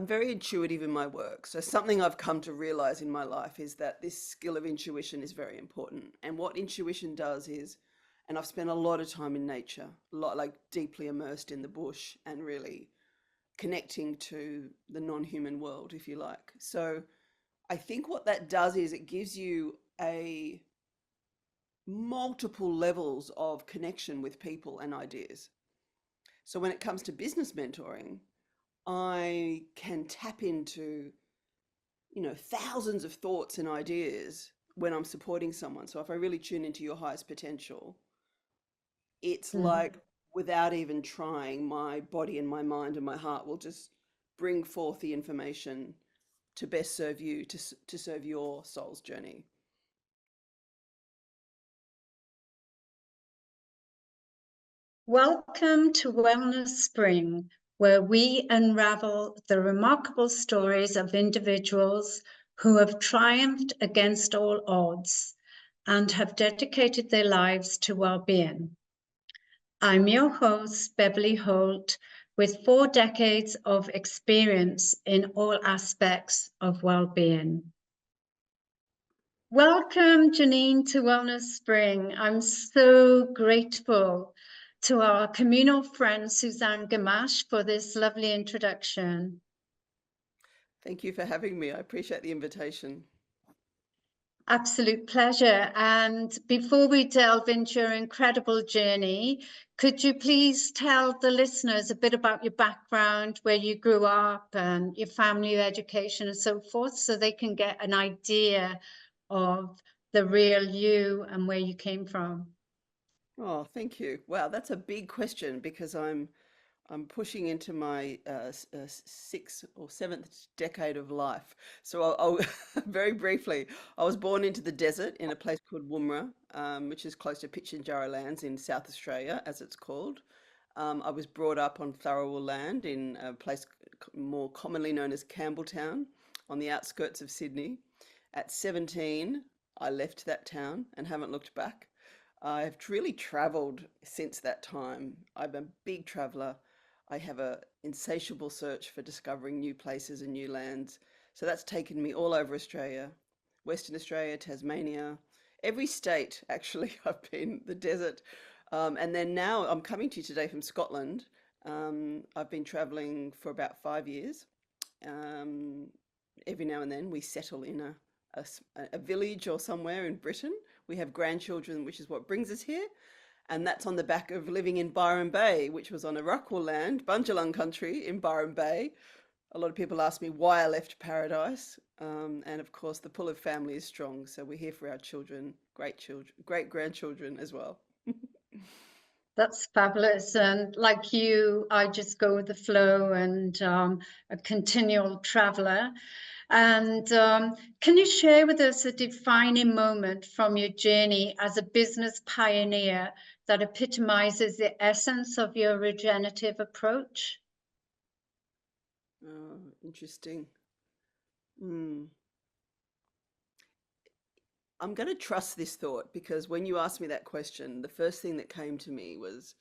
I'm very intuitive in my work. So something I've come to realize in my life is that this skill of intuition is very important. And what intuition does is, and I've spent a lot of time in nature, a lot like deeply immersed in the bush and really connecting to the non-human world, if you like. So I think what that does is it gives you a multiple levels of connection with people and ideas. So when it comes to business mentoring, I can tap into, thousands of thoughts and ideas when I'm supporting someone. So if I really tune into your highest potential, it's Mhm. like without even trying, my body and my mind and my heart will just bring forth the information to best serve you, to serve your soul's journey. Welcome to Wellness Spring, where we unravel the remarkable stories of individuals who have triumphed against all odds and have dedicated their lives to well-being. I'm your host, Beverley Holt, with 4 decades of experience in all aspects of well-being. Welcome, Jannine, to Wellness Spring. I'm so grateful to our communal friend, Suzanne Gamache, for this lovely introduction. Thank you for having me. I appreciate the invitation. Absolute pleasure. And before we delve into your incredible journey, could you please tell the listeners a bit about your background, where you grew up, and your family, your education, and so forth, so they can get an idea of the real you and where you came from? Oh, thank you. Wow, that's a big question because I'm pushing into my sixth or seventh decade of life. So I'll very briefly, I was born into the desert in a place called Woomera, which is close to Pitjantjatjara Lands in South Australia, as it's called. I was brought up on Tharawal land in a place more commonly known as Campbelltown, on the outskirts of Sydney. At 17, I left that town and haven't looked back. I've really traveled since that time. I'm a big traveler. I have a insatiable search for discovering new places and new lands. So that's taken me all over Australia, Western Australia, Tasmania, every state actually. I've been the desert. And then now I'm coming to you today from Scotland. I've been traveling for about 5 years. Um, every now and then we settle in a village or somewhere in Britain. We have grandchildren, which is what brings us here. And that's on the back of living in Byron Bay, which was on Arakwal land, Bundjalung country in Byron Bay. A lot of people ask me why I left paradise. And of course, the pull of family is strong. So we're here for our children, great grandchildren as well. That's fabulous. And like you, I just go with the flow and a continual traveler. And can you share with us a defining moment from your journey as a business pioneer that epitomizes the essence of your regenerative approach? Oh, interesting. Hmm. I'm going to trust this thought because when you asked me that question, the first thing that came to me was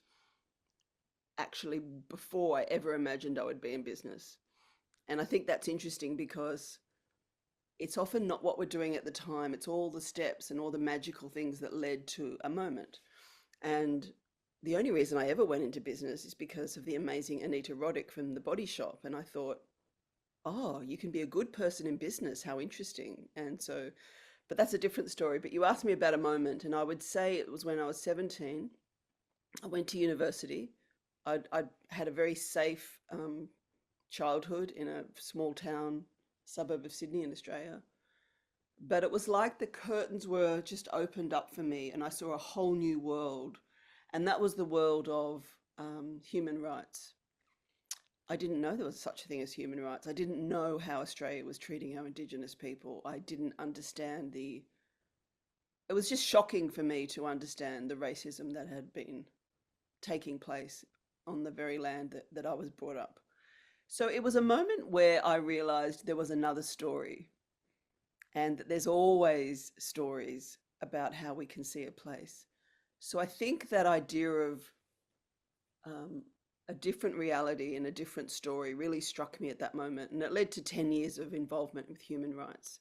actually before I ever imagined I would be in business. And I think that's interesting because it's often not what we're doing at the time, it's all the steps and all the magical things that led to a moment. And the only reason I ever went into business is because of the amazing Anita Roddick from The Body Shop. And I thought, oh, you can be a good person in business. How interesting. And so, but that's a different story. But you asked me about a moment, and I would say it was when I was 17. I went to university. I'd had a very safe childhood in a small town suburb of Sydney in Australia. But it was like the curtains were just opened up for me, and I saw a whole new world. And that was the world of human rights. I didn't know there was such a thing as human rights. I didn't know how Australia was treating our Indigenous people. I didn't understand the. It was just shocking for me to understand the racism that had been taking place on the very land that I was brought up. So it was a moment where I realized there was another story and that there's always stories about how we can see a place. So I think that idea of um, a different reality and a different story really struck me at that moment. And it led to 10 years of involvement with human rights.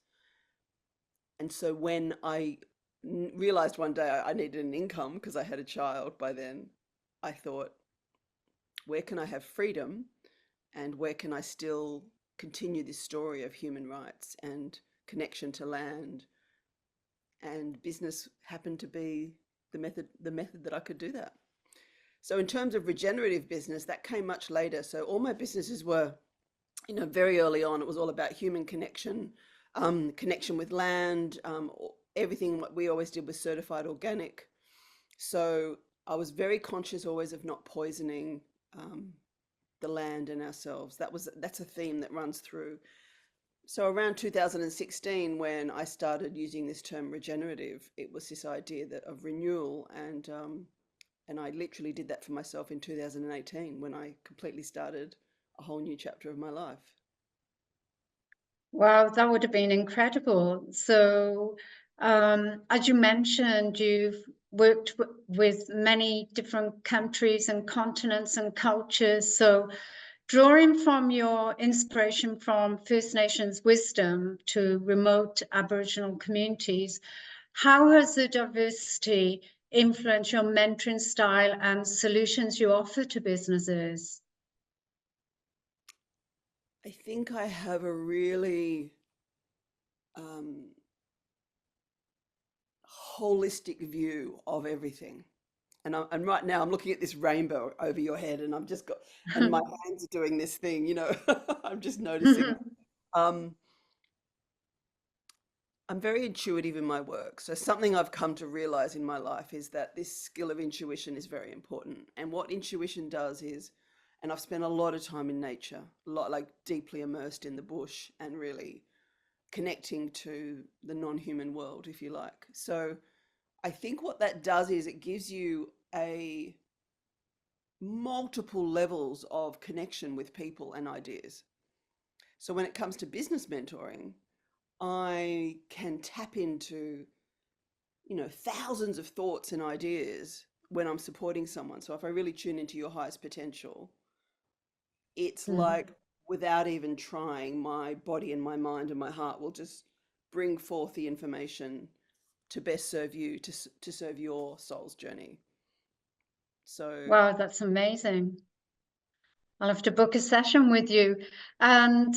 And so when I realized one day I needed an income because I had a child by then, I thought, where can I have freedom and where can I still continue this story of human rights and connection to land? And business happened to be the method that I could do that. So in terms of regenerative business, that came much later. So all my businesses were, very early on, it was all about human connection, connection with land. Everything what we always did was certified organic. So I was very conscious always of not poisoning the land and ourselves. That's a theme that runs through. So around 2016, when I started using this term regenerative, it was this idea of renewal, and I literally did that for myself in 2018 when I completely started a whole new chapter of my life. Wow, that would have been incredible. So, as you mentioned, you've worked with many different countries and continents and cultures. So, drawing from your inspiration from First Nations wisdom to remote Aboriginal communities, how has the diversity influenced your mentoring style and solutions you offer to businesses? I think I have a really um, holistic view of everything. And right now I'm looking at this rainbow over your head, and and my hands are doing this thing, I'm just noticing it. Um, I'm very intuitive in my work. So something I've come to realize in my life is that this skill of intuition is very important. And what intuition does is, and I've spent a lot of time in nature, a lot like deeply immersed in the bush and really connecting to the non-human world, if you like. So I think what that does is it gives you a multiple levels of connection with people and ideas. So when it comes to business mentoring, I can tap into, thousands of thoughts and ideas when I'm supporting someone. So if I really tune into your highest potential, it's like without even trying, my body and my mind and my heart will just bring forth the information to best serve you, to serve your soul's journey. So Wow, that's amazing. I'll have to book a session with you. And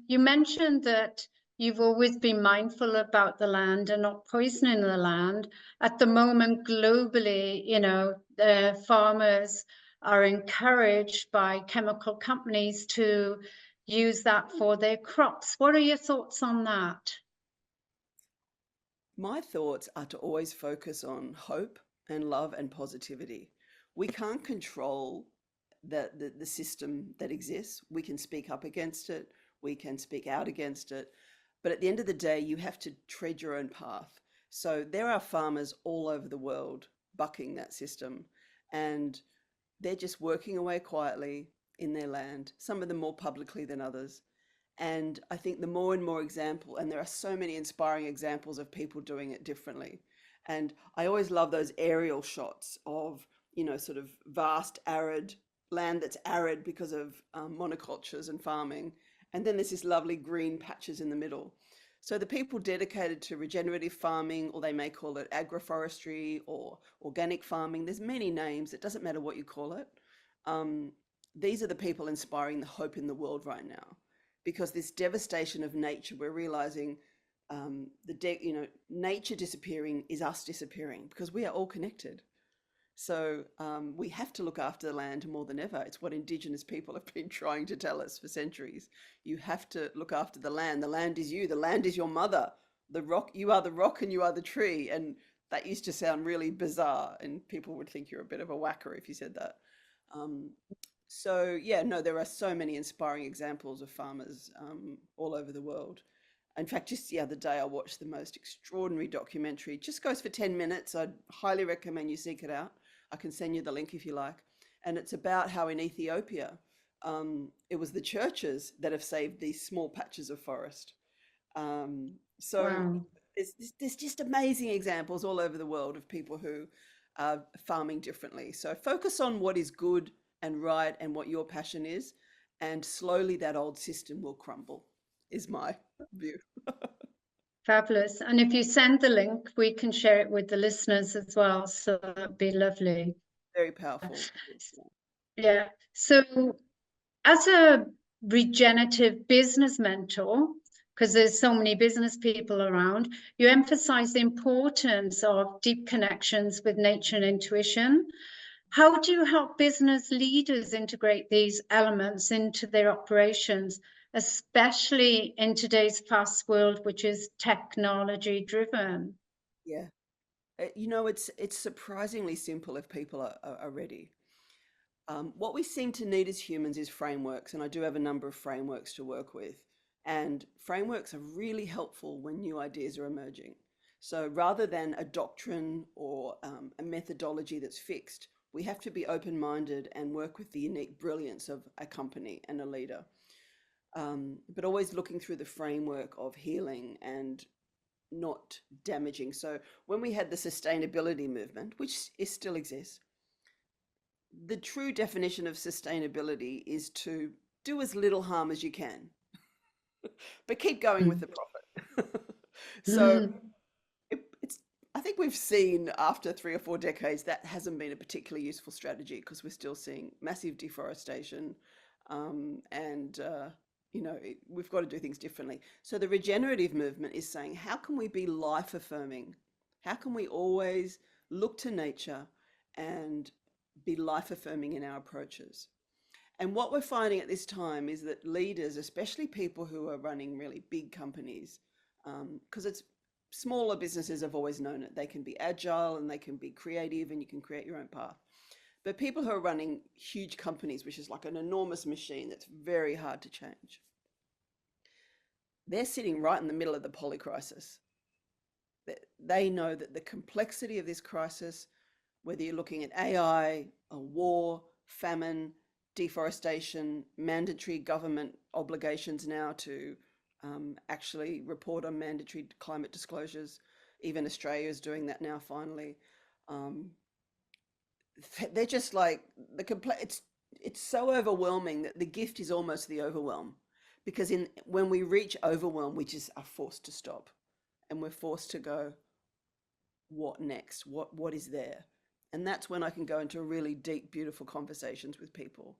you mentioned that you've always been mindful about the land and not poisoning the land. At the moment, globally, the farmers are encouraged by chemical companies to use that for their crops. What are your thoughts on that? my thoughts are to always focus on hope and love and positivity. We can't control the system that exists. We can speak up against it, we can speak out against it. But at the end of the day, you have to tread your own path. So there are farmers all over the world bucking that system, and they're just working away quietly in their land, some of them more publicly than others. And I think the more and more example, and there are so many inspiring examples of people doing it differently. And I always love those aerial shots of, sort of vast arid land that's arid because of monocultures and farming. And then there's this lovely green patches in the middle. So the people dedicated to regenerative farming, or they may call it agroforestry or organic farming, there's many names. It doesn't matter what you call it. Um, these are the people inspiring the hope in the world right now, because this devastation of nature, we're realizing nature disappearing is us disappearing because we are all connected. So we have to look after the land more than ever. It's what Indigenous people have been trying to tell us for centuries. You have to look after the land. The land is you. The land is your mother. The rock, you are the rock and you are the tree. And that used to sound really bizarre, and people would think you're a bit of a whacker if you said that. Um, so yeah, no, there are so many inspiring examples of farmers all over the world. In fact, just the other day, I watched the most extraordinary documentary. It just goes for 10 minutes. I'd highly recommend you seek it out. I can send you the link if you like. And it's about how in Ethiopia, it was the churches that have saved these small patches of forest. So Wow. there's just amazing examples all over the world of people who are farming differently. So focus on what is good and right and what your passion is, and slowly that old system will crumble, is my view. Fabulous. And if you send the link, we can share it with the listeners as well. So that'd be lovely. Very powerful. Yeah. So as a regenerative business mentor, because there's so many business people around, you emphasize the importance of deep connections with nature and intuition. How do you help business leaders integrate these elements into their operations, especially in today's fast world, which is technology driven? Yeah. It's surprisingly simple if people are ready. What we seem to need as humans is frameworks, and I do have a number of frameworks to work with. And frameworks are really helpful when new ideas are emerging. So rather than a doctrine or a methodology that's fixed, we have to be open-minded and work with the unique brilliance of a company and a leader. But always looking through the framework of healing and not damaging. So when we had the sustainability movement, which still exists, the true definition of sustainability is to do as little harm as you can, but keep going with the profit. So it's, I think we've seen after 3 or 4 decades that hasn't been a particularly useful strategy because we're still seeing massive deforestation, and we've got to do things differently. So the regenerative movement is saying, how can we be life affirming? How can we always look to nature and be life affirming in our approaches? And what we're finding at this time is that leaders, especially people who are running really big companies, because it's smaller businesses have always known it. They can be agile and they can be creative and you can create your own path. But people who are running huge companies, which is like an enormous machine that's very hard to change, they're sitting right in the middle of the polycrisis. They know that the complexity of this crisis, whether you're looking at AI, a war, famine, deforestation, mandatory government obligations now to actually report on mandatory climate disclosures. Even Australia is doing that now, finally. Um, they're just like it's so overwhelming that the gift is almost the overwhelm, because when we reach overwhelm, we just are forced to stop, and we're forced to go, what next? What is there? And that's when I can go into really deep, beautiful conversations with people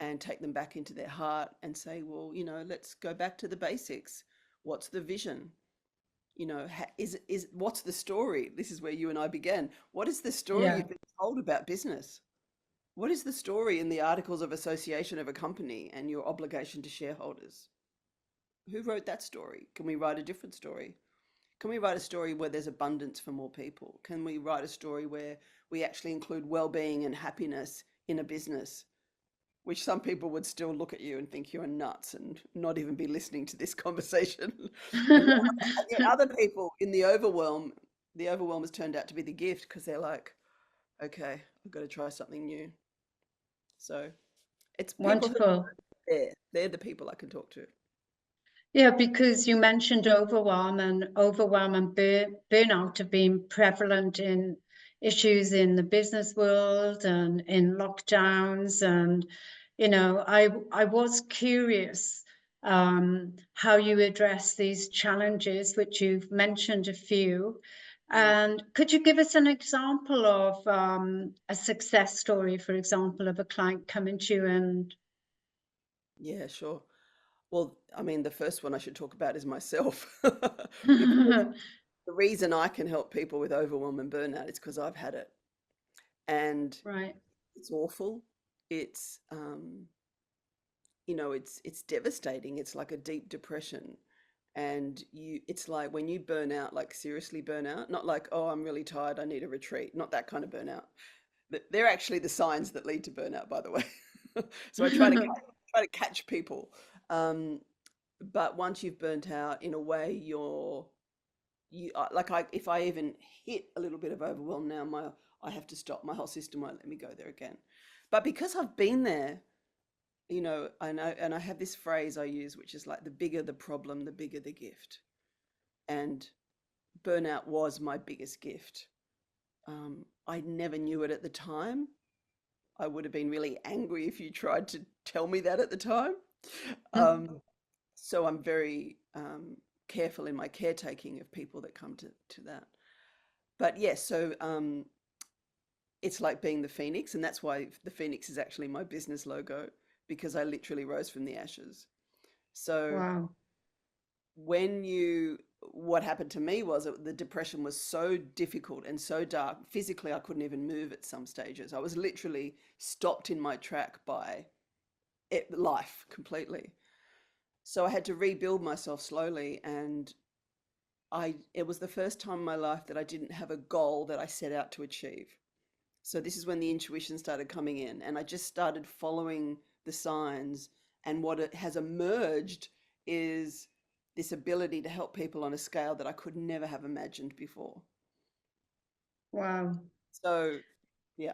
and take them back into their heart and say, well, let's go back to the basics. What's the vision? Is what's the story? This is where you and I began. What is the story Yeah. you've been told about business? What is the story in the articles of association of a company and your obligation to shareholders? Who wrote that story? Can we write a different story? Can we write a story where there's abundance for more people? Can we write a story where we actually include well-being and happiness in a business, which some people would still look at you and think you're nuts and not even be listening to this conversation. And yet other people in the overwhelm has turned out to be the gift, because they're like, okay, I've got to try something new. So it's people who Wonderful. they're the people I can talk to. Yeah, because you mentioned overwhelm, and burnout have been prevalent in issues in the business world and in lockdowns. And, I was curious how you address these challenges, which you've mentioned a few. Mm. And could you give us an example of a success story, for example, of a client coming to you and Yeah, sure. Well, I mean, the first one I should talk about is myself. Because the reason I can help people with overwhelm and burnout is because I've had it. And right? it's awful. It's it's devastating. It's like a deep depression. And it's like when you burn out, like seriously burn out, not like, oh, I'm really tired, I need a retreat, not that kind of burnout. They're actually the signs that lead to burnout, by the way. So I try to catch people. Um, but once you've burnt out, in a way, if I even hit a little bit of overwhelm now, I have to stop. My whole system won't let me go there again. But because I've been there, I know, and I have this phrase I use, which is like, the bigger the problem, the bigger the gift. And burnout was my biggest gift. I never knew it at the time, I would have been really angry if you tried to tell me that at the time. Mm. So I'm very careful in my caretaking of people that come to that. But yes, so it's like being the phoenix, and that's why the phoenix is actually my business logo, because I literally rose from the ashes. So Wow. when you what happened to me was that the depression was so difficult and so dark. Physically, I couldn't even move at some stages. I was literally stopped in my track by life completely. So I had to rebuild myself slowly, and it was the first time in my life that I didn't have a goal that I set out to achieve. So this is when the intuition started coming in, and I just started following the signs. And what it has emerged is this ability to help people on a scale that I could never have imagined before. Wow. So, yeah.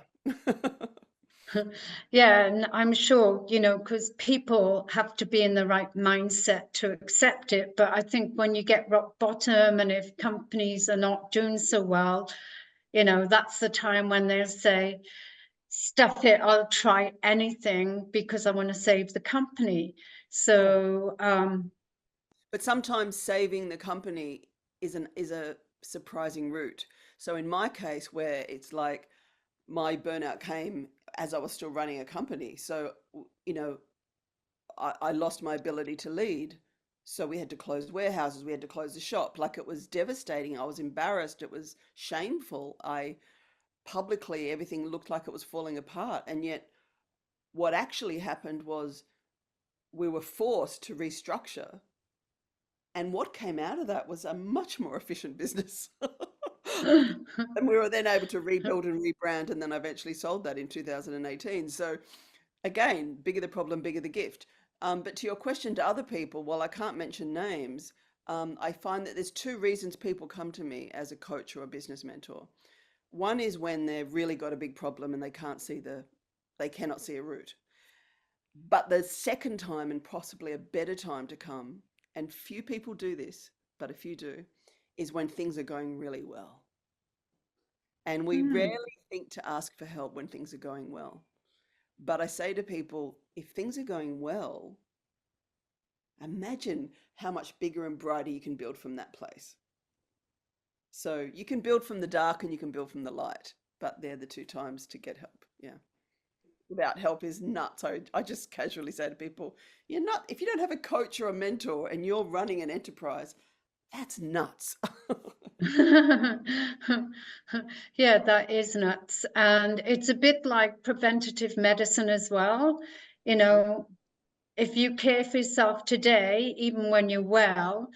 Yeah, and I'm sure, because people have to be in the right mindset to accept it. But I think when you get rock bottom and if companies are not doing so well, that's the time when they'll say, stuff it, I'll try anything because I want to save the company. Yeah. So, But sometimes saving the company is a surprising route. So in my case, where it's like my burnout came as I was still running a company. So, you know, I lost my ability to lead. So we had to close warehouses, we had to close the shop. Like, it was devastating. I was embarrassed. It was shameful. I publicly, everything looked like it was falling apart. And yet, what actually happened was we were forced to restructure. And what came out of that was a much more efficient business. And we were then able to rebuild and rebrand. And then I eventually sold that in 2018. So, again, bigger the problem, bigger the gift. But to your question to other people, while I can't mention names, I find that there's two reasons people come to me as a coach or a business mentor. One is when they've really got a big problem and they cannot see a route. But the second time, and possibly a better time to come, and few people do this, but a few do, is when things are going really well. And we hmm. rarely think to ask for help when things are going well. But I say to people, if things are going well, imagine how much bigger and brighter you can build from that place. So you can build from the dark and you can build from the light, but they're the two times to get help. Yeah. Without help is nuts. I just casually say to people, you're not, if you don't have a coach or a mentor and you're running an enterprise, that's nuts. Yeah, that is nuts. And it's a bit like preventative medicine as well. You know, if you care for yourself today, even when you're well,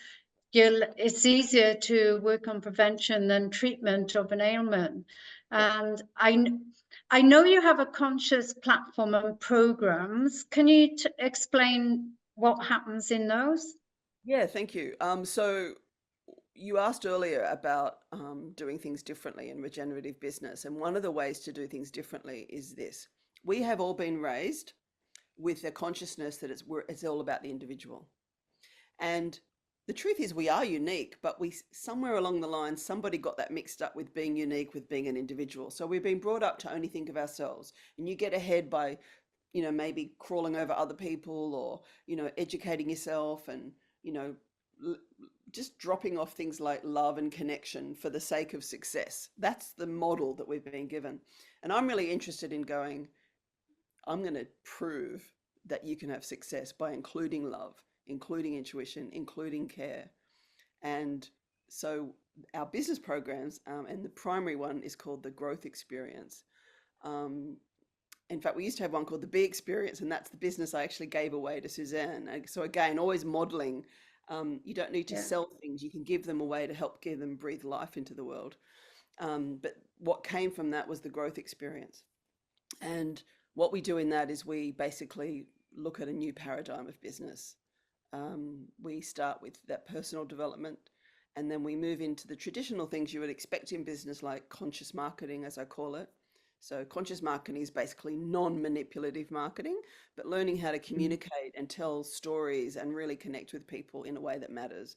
it's easier to work on prevention than treatment of an ailment. Yeah. And I know you have a conscious platform and programs. Can you explain what happens in those? Yeah, thank you. So you asked earlier about doing things differently in regenerative business, and one of the ways to do things differently is this. We have all been raised with the consciousness that it's all about the individual. And the truth is we are unique, but we somewhere along the line somebody got that mixed up with being unique with being an individual. So we've been brought up to only think of ourselves. And you get ahead by, maybe crawling over other people or, educating yourself and, you know, l- just dropping off things like love and connection for the sake of success. That's the model that we've been given. And I'm really interested in going, I'm going to prove that you can have success by including love, including intuition, including care. And so our business programs, and the primary one is called the growth experience. Um, in fact, we used to have one called the Be Experience, and that's the business I actually gave away to Suzanne. So again, always modeling. You don't need to Yeah. sell things; you can give them away to help give them breathe life into the world. But what came from that was the growth experience. And what we do in that is we basically look at a new paradigm of business. We start with that personal development, and then we move into the traditional things you would expect in business, like conscious marketing, as I call it. So, conscious marketing is basically non manipulative marketing, but learning how to Mm. communicate and tell stories and really connect with people in a way that matters.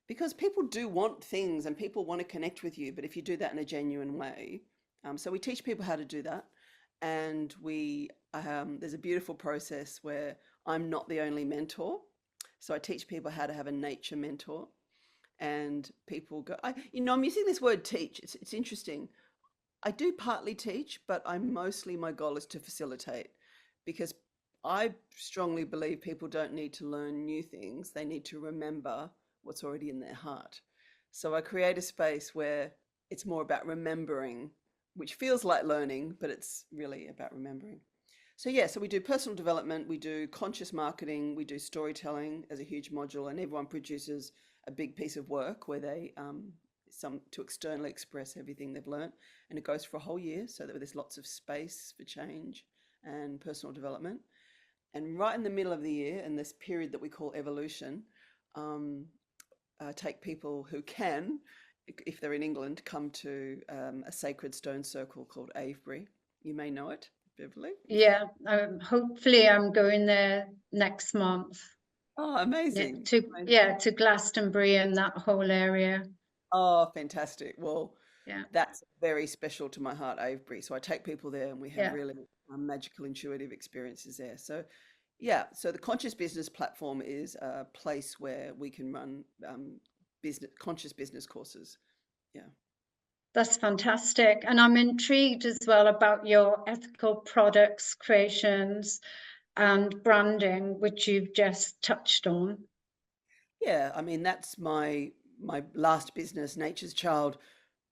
Because people do want things and people want to connect with you, but if you do that in a genuine way, so we teach people how to do that. and there's a beautiful process where I'm not the only mentor. So I teach people how to have a nature mentor, and people go, I'm using this word teach. It's interesting. I do partly teach, but my goal is to facilitate, because I strongly believe people don't need to learn new things. They need to remember what's already in their heart. So I create a space where it's more about remembering, which feels like learning, but it's really about remembering. So yeah, so we do personal development, we do conscious marketing, we do storytelling as a huge module, and everyone produces a big piece of work where they some to externally express everything they've learnt, and it goes for a whole year, so that there's lots of space for change and personal development. And right in the middle of the year, in this period that we call evolution, um, take people who can, if they're in England, come to a sacred stone circle called Avebury. You may know it, Beverley. Yeah, hopefully I'm going there next month. Oh, amazing. To Glastonbury and that whole area. Oh, fantastic. Well, Yeah, that's very special to my heart, Avebury. So I take people there and we have yeah. really magical, intuitive experiences there. So, yeah, so the Conscious Business platform is a place where we can run conscious business courses. Yeah. That's fantastic. And I'm intrigued as well about your ethical products creations and branding, which you've just touched on. Yeah, I mean that's my last business, Nature's Child,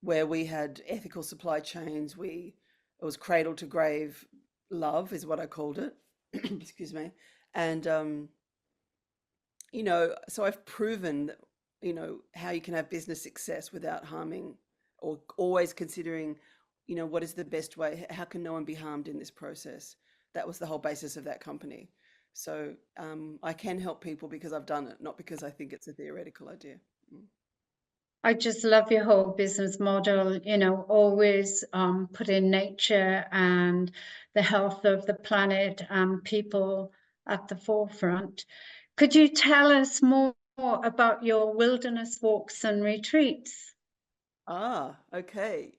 where we had ethical supply chains. It was cradle to grave love is what I called it. Excuse me. And so I've proven that, how you can have business success without harming, or always considering, what is the best way? How can no one be harmed in this process? That was the whole basis of that company. So I can help people because I've done it, not because I think it's a theoretical idea. Mm. I just love your whole business model, always put in nature and the health of the planet and people at the forefront. Could you tell us more about your wilderness walks and retreats? Okay.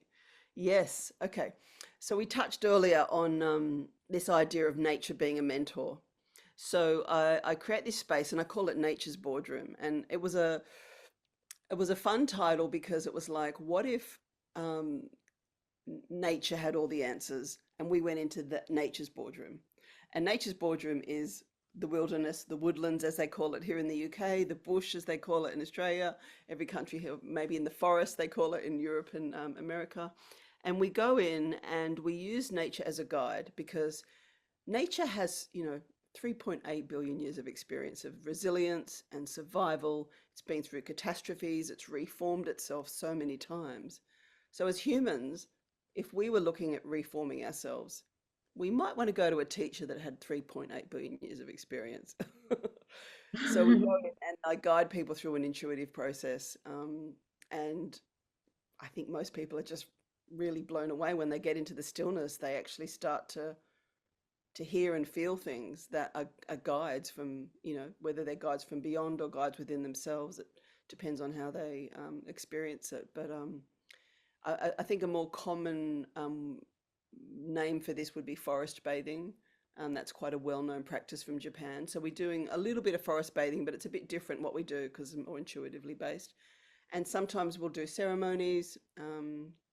Yes. Okay. So we touched earlier on this idea of nature being a mentor. So I create this space and I call it Nature's Boardroom. And it was a fun title because it was like, what if um, nature had all the answers and we went into the Nature's Boardroom? And Nature's Boardroom is the wilderness, the woodlands, as they call it here in the UK, the bush, as they call it in Australia, every country here, maybe in the forest, they call it in Europe and America. And we go in and we use nature as a guide, because nature has, 3.8 billion years of experience of resilience and survival. It's been through catastrophes, it's reformed itself so many times. So, as humans, if we were looking at reforming ourselves, we might want to go to a teacher that had 3.8 billion years of experience. So, we go in and I guide people through an intuitive process. And I think most people are just really blown away when they get into the stillness. They actually start to hear and feel things that are guides from, whether they're guides from beyond or guides within themselves. It depends on how they experience it. But I think a more common name for this would be forest bathing. That's quite a well-known practice from Japan. So we're doing a little bit of forest bathing, but it's a bit different what we do because it's more intuitively based. And sometimes we'll do ceremonies.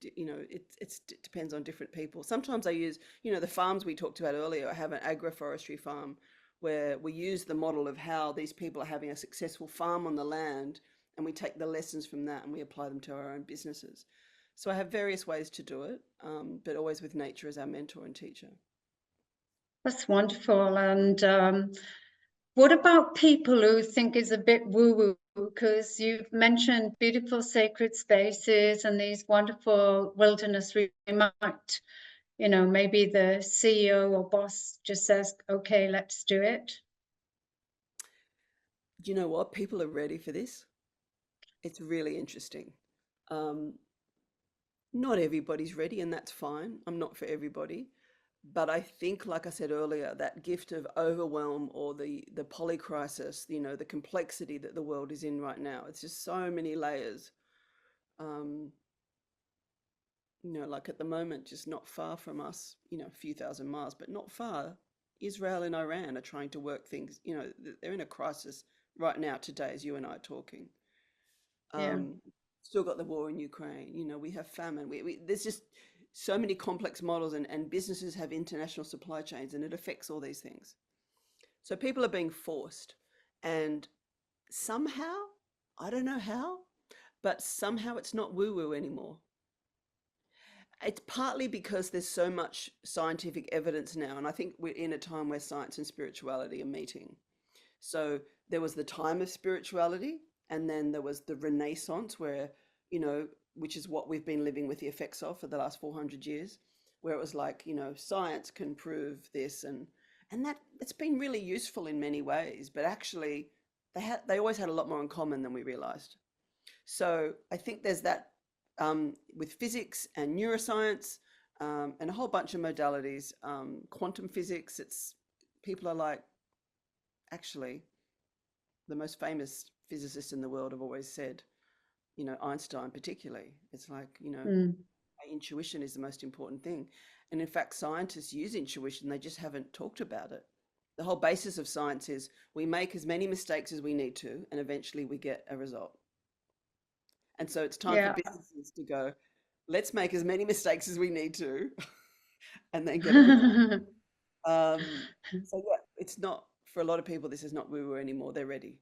It depends on different people. Sometimes I use, the farms we talked about earlier. I have an agroforestry farm where we use the model of how these people are having a successful farm on the land, and we take the lessons from that and we apply them to our own businesses. So I have various ways to do it, but always with nature as our mentor and teacher. That's wonderful. And what about people who think it's a bit woo-woo? Because you've mentioned beautiful sacred spaces and these wonderful wilderness remote. Maybe the CEO or boss just says, okay, let's do it. Do you know what? People are ready for this. It's really interesting. Um, Not everybody's ready, and that's fine. I'm not for everybody. But I think, like I said earlier, that gift of overwhelm, or the polycrisis, the complexity that the world is in right now, it's just so many layers. Um, Like at the moment, just not far from us, a few thousand miles, but not far, Israel and Iran are trying to work things, they're in a crisis right now, today, as you and I are talking. Yeah. Um, Still got the war in Ukraine, we have famine. There's just so many complex models, and businesses have international supply chains, and it affects all these things. So people are being forced, and somehow, I don't know how, but somehow it's not woo-woo anymore. It's partly because there's so much scientific evidence now, and I think we're in a time where science and spirituality are meeting. So there was the time of spirituality, and then there was the Renaissance, where, which is what we've been living with the effects of for the last 400 years, where it was like, science can prove this, and that it's been really useful in many ways, but actually they always had a lot more in common than we realized. So I think there's that, with physics and neuroscience, and a whole bunch of modalities, quantum physics. It's People are like, actually, the most famous physicists in the world have always said, Einstein particularly, it's like, Mm. intuition is the most important thing. And in fact, scientists use intuition, they just haven't talked about it. The whole basis of science is we make as many mistakes as we need to, and eventually we get a result. And so it's time for Yeah. businesses to go, let's make as many mistakes as we need to and then get a result. So yeah, it's not, for a lot of people, this is not woo woo anymore. They're ready.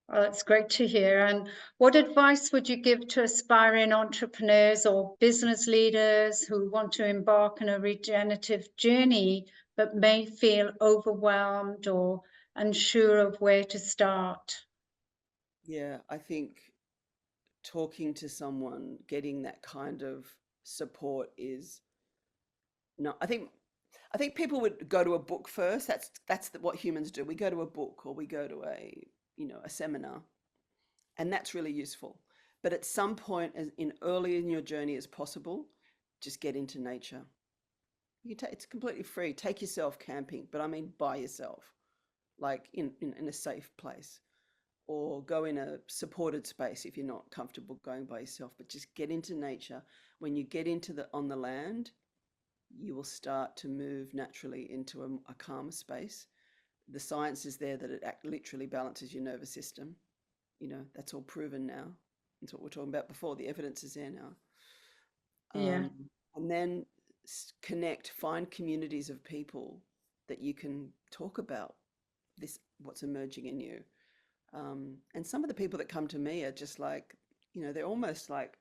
Well, that's great to hear. And what advice would you give to aspiring entrepreneurs or business leaders who want to embark on a regenerative journey but may feel overwhelmed or unsure of where to start? Yeah, I think talking to someone, getting that kind of support is no, I think people would go to a book first. That's what humans do. We go to a book, or we go to a seminar, and that's really useful. But at some point, as in early in your journey as possible, just get into nature. It's completely free. Take yourself camping, but I mean by yourself, like in a safe place, or go in a supported space if you're not comfortable going by yourself. But just get into nature. When you get into the on the land, you will start to move naturally into a calmer space. The science is there that it literally balances your nervous system. That's all proven now. That's what we are talking about before. The evidence is there now. Yeah, And then connect, find communities of people that you can talk about this, what's emerging in you. And some of the people that come to me are just like, they're almost like,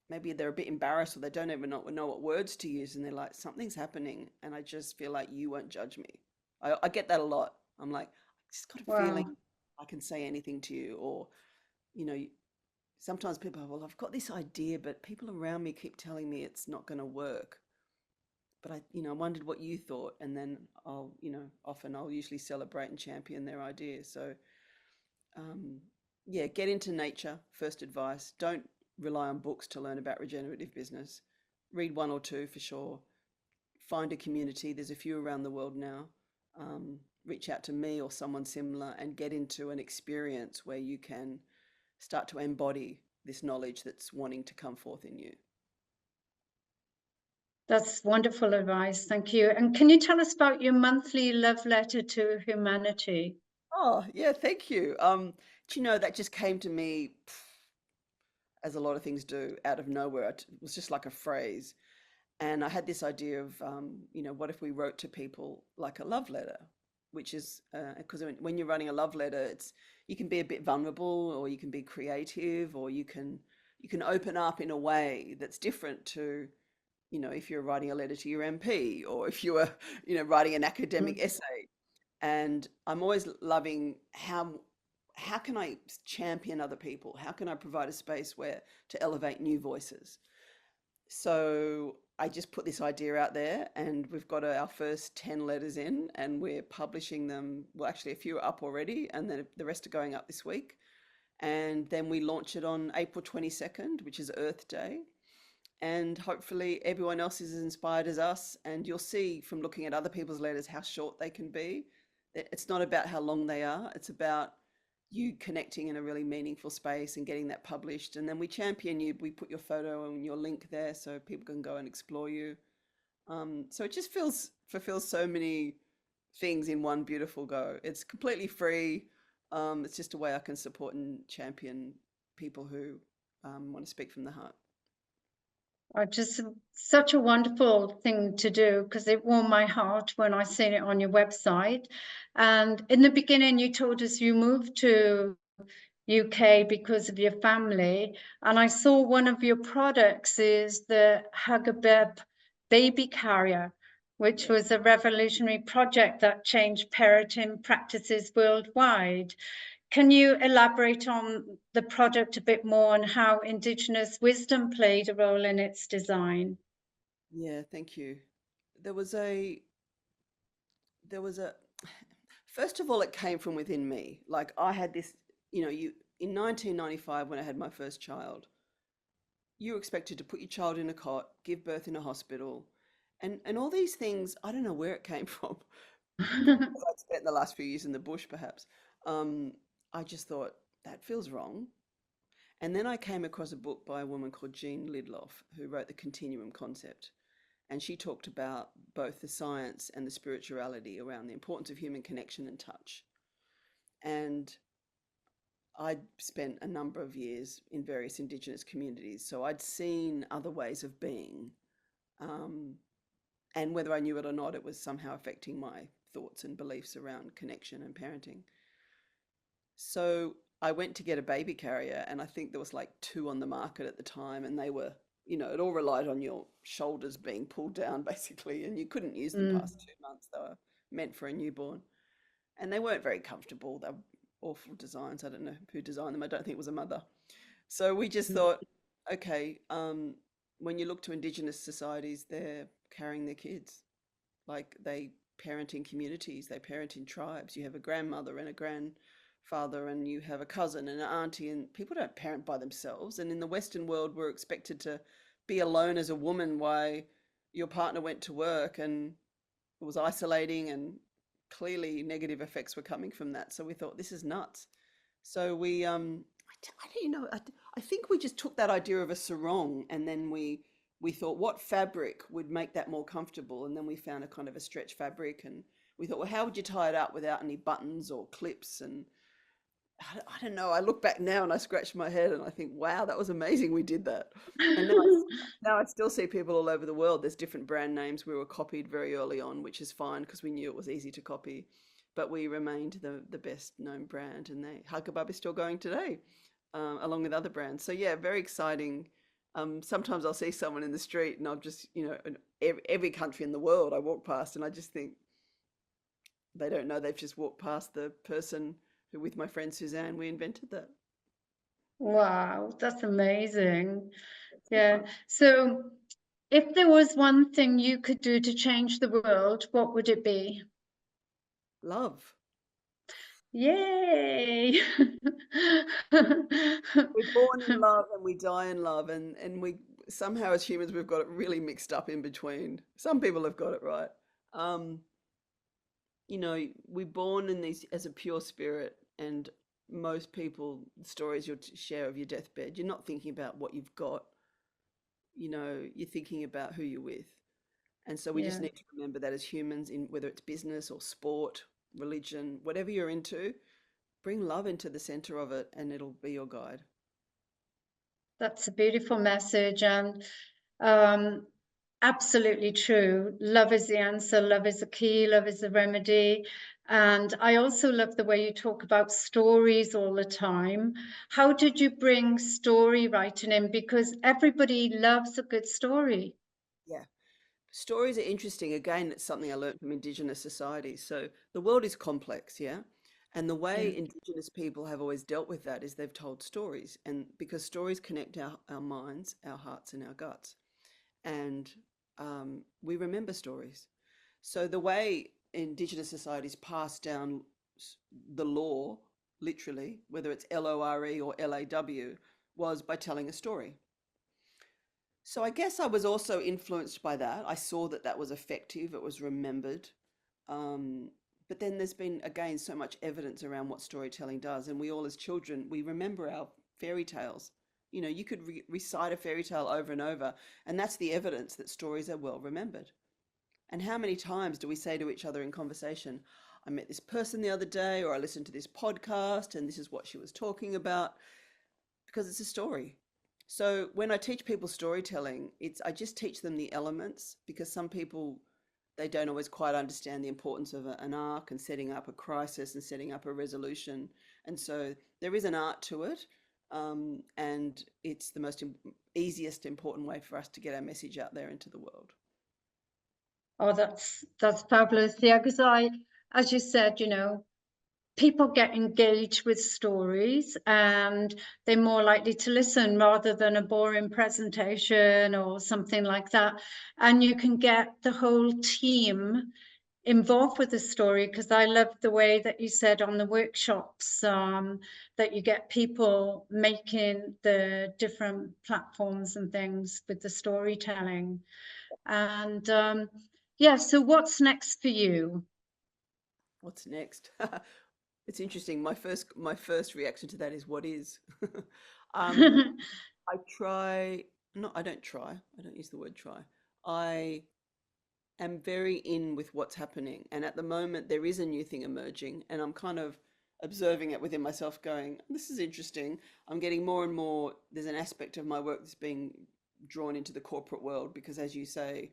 maybe they're a bit embarrassed, or they don't even know what words to use, and they're like, something's happening and I just feel like you won't judge me. I get that a lot. I'm like, I just got a feeling wow. I can say anything to you. Or you know sometimes people are, well, I've got this idea, but people around me keep telling me it's not going to work, but I wondered what you thought. And then often I'll usually celebrate and champion their idea. So um, yeah, get into nature. First advice: don't rely on books to learn about regenerative business. Read one or two for sure. Find a community. There's a few around the world now. Reach out to me or someone similar and get into an experience where you can start to embody this knowledge that's wanting to come forth in you. That's wonderful advice. Thank you. And can you tell us about your monthly love letter to humanity? Oh, yeah, thank you. Do you know that just came to me, as a lot of things do, out of nowhere. It was just like a phrase. And I had this idea of, what if we wrote to people like a love letter, which is because when you're writing a love letter, you can be a bit vulnerable, or you can be creative, or you can open up in a way that's different to, if you're writing a letter to your MP, or if you were, writing an academic Mm. essay. And I'm always loving how can I champion other people? How can I provide a space where to elevate new voices? So I just put this idea out there, and we've got our first 10 letters in, and we're publishing them. Well, actually, a few are up already, and then the rest are going up this week. And then we launch it on April 22nd, which is Earth Day. And hopefully, everyone else is as inspired as us. And you'll see from looking at other people's letters how short they can be. It's not about how long they are, it's about you connecting in a really meaningful space and getting that published. And then we champion you. We put your photo and your link there so people can go and explore you. So it just fulfills so many things in one beautiful go. It's completely free. It's just a way I can support and champion people who want to speak from the heart. Just such a wonderful thing to do, because it warmed my heart when I seen it on your website. And in the beginning, you told us you moved to UK because of your family, and I saw one of your products is the Hugabeb baby carrier, which Yeah. was a revolutionary project that changed parenting practices worldwide. Can you elaborate on the product a bit more and how Indigenous wisdom played a role in its design? Yeah, thank you. There was a there was a first of all, it came from within me. Like I had this, you in 1995 when I had my first child, you were expected to put your child in a cot, give birth in a hospital, and all these things. I don't know where it came from. Because I'd spent the last few years in the bush, perhaps. Um, I just thought that feels wrong. And then I came across a book by a woman called Jean Lidloff, who wrote the Continuum concept. And she talked about both the science and the spirituality around the importance of human connection and touch. And I'd spent a number of years in various Indigenous communities, so I'd seen other ways of being. Um, and whether I knew it or not, it was somehow affecting my thoughts and beliefs around connection and parenting. So I went to get a baby carrier, and I think there was like two on the market at the time, and they were, it all relied on your shoulders being pulled down basically, and you couldn't use them Mm. past 2 months. They were meant for a newborn, and they weren't very comfortable. They were awful designs. I don't know who designed them. I don't think it was a mother. So we just thought, okay, when you look to Indigenous societies, they're carrying their kids. Like they parent in communities, they parent in tribes. You have a grandmother and a grandfather, and you have a cousin and an auntie, and people don't parent by themselves. And in the Western world, we're expected to be alone as a woman while your partner went to work, and it was isolating, and clearly negative effects were coming from that. So we thought, this is nuts. So I don't know. I think we just took that idea of a sarong, and then we thought what fabric would make that more comfortable, and then we found a kind of a stretch fabric, and we thought, well, how would you tie it up without any buttons or clips? And I don't know. I look back now and I scratch my head and I think, wow, that was amazing. We did that. And now I still see people all over the world. There's different brand names. We were copied very early on, which is fine because we knew it was easy to copy. But we remained the best known brand, and Hugabub is still going today, along with other brands. So yeah, very exciting. Sometimes I'll see someone in the street, and I'll just, in every country in the world I walk past, and I just think they don't know they've just walked past the person who, with my friend Suzanne, we invented that. Wow, that's amazing. It's good Yeah. fun. So, if there was one thing you could do to change the world, what would it be? Love. Yay! We're born in love and we die in love, and we somehow as humans we've got it really mixed up in between. Some people have got it right. Um, we're born in these as a pure spirit, and most people, the stories you'll share of your deathbed, you're not thinking about what you've got. You're thinking about who you're with. And so we just Yeah, need to remember that as humans, in whether it's business or sport, religion, whatever you're into, bring love into the center of it, and it'll be your guide. that's a beautiful message, and um, absolutely true. Love is the answer, love is the key, love is the remedy. And I also love the way you talk about stories all the time. How did you bring story writing in? Because everybody loves a good story. Yeah. Stories are interesting. Again, it's something I learned from Indigenous societies. So the world is complex, yeah? And the Yeah, way Indigenous people have always dealt with that is they've told stories. And because stories connect our minds, our hearts, and our guts. And we remember stories. So the way Indigenous societies pass down the law, literally, whether it's LORE or LAW, was by telling a story. So I guess I was also influenced by that. I saw that that was effective. It was remembered. Um, But then there's been, again, so much evidence around what storytelling does. And we all, as children, we remember our fairy tales. You know, you could recite a fairy tale over and over, and that's the evidence that stories are well remembered. And how many times do we say to each other in conversation, I met this person the other day, or I listened to this podcast, and this is what she was talking about, because it's a story. So when I teach people storytelling, I just teach them the elements, because some people, they don't always quite understand the importance of an arc and setting up a crisis and setting up a resolution. And so there is an art to it. And it's the most easiest, important way for us to get our message out there into the world. Oh, that's fabulous. Yeah, because as you said, you know, people get engaged with stories and they're more likely to listen rather than a boring presentation or something like that. And you can get the whole team involved with the story, because I love the way that you said on the workshops that you get people making the different platforms and things with the storytelling. And yeah, so what's next for you? What's next? It's interesting. My first reaction to that is what is. um, I try. No, I don't try. I don't use the word try. I am very in with what's happening, and at the moment there is a new thing emerging, and I'm kind of observing it within myself, going, "This is interesting." I'm getting more and more. There's an aspect of my work that's being drawn into the corporate world because, as you say,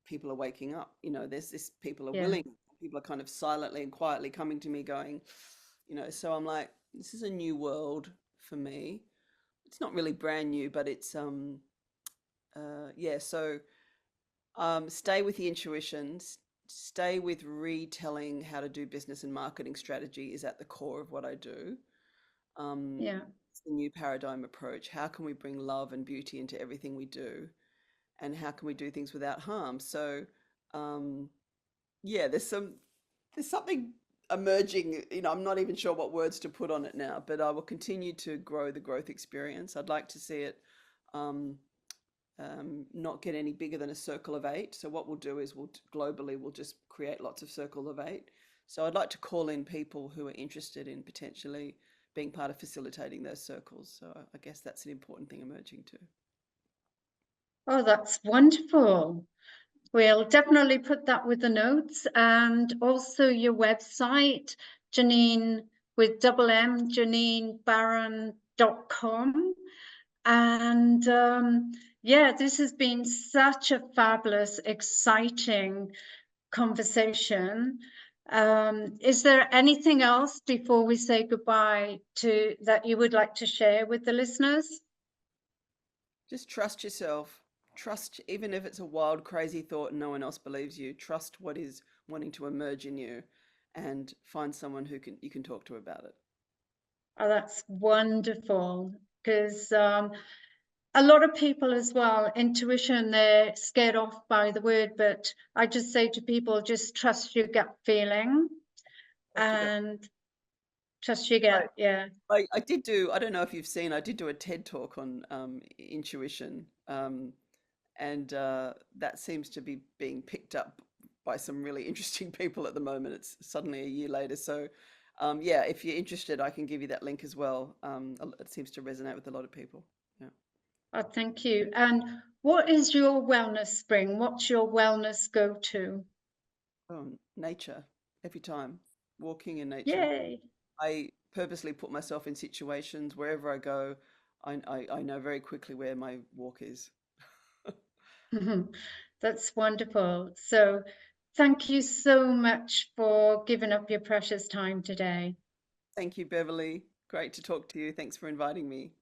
people are waking up. You know, there's this, people are Yeah. willing, people are kind of silently and quietly coming to me going, you know, so I'm like, this is a new world for me. It's not really brand new, but it's yeah, so stay with the intuitions, stay with retelling how to do business and marketing strategy is at the core of what I do. Um, Yeah. it's the new paradigm approach. How can we bring love and beauty into everything we do? And how can we do things without harm? So, um, yeah, there's something emerging. You know, I'm not even sure what words to put on it now, but I will continue to grow the growth experience. I'd like to see it um, not get any bigger than a circle of eight. So what we'll do is we'll just create lots of circle of eight. So I'd like to call in people who are interested in potentially being part of facilitating those circles. So I guess that's an important thing emerging too. Oh, that's wonderful. We'll definitely put that with the notes, and also your website, Jannine with double M, JannineBarron.com. And yeah, this has been such a fabulous, exciting conversation. Is there anything else before we say goodbye to that you would like to share with the listeners? Just trust yourself. Trust, even if it's a wild, crazy thought and no one else believes you, trust what is wanting to emerge in you and find someone who you can talk to about it. Oh, that's wonderful, because a lot of people as well, intuition, they're scared off by the word, but I just say to people, just trust your gut feeling Trust your gut. and trust your gut. Yeah. I did do, I don't know if you've seen, I did do a TED talk on intuition. And that seems to be being picked up by some really interesting people at the moment. It's suddenly a year later. So, yeah, if you're interested, I can give you that link as well. It seems to resonate with a lot of people. Yeah. Oh, thank you. And what is your wellness spring? What's your wellness go-to? Nature, every time, walking in nature. Yay. I purposely put myself in situations wherever I go. I know very quickly where my walk is. That's wonderful. So thank you so much for giving up your precious time today. Thank you, Beverley. Great to talk to you. Thanks for inviting me.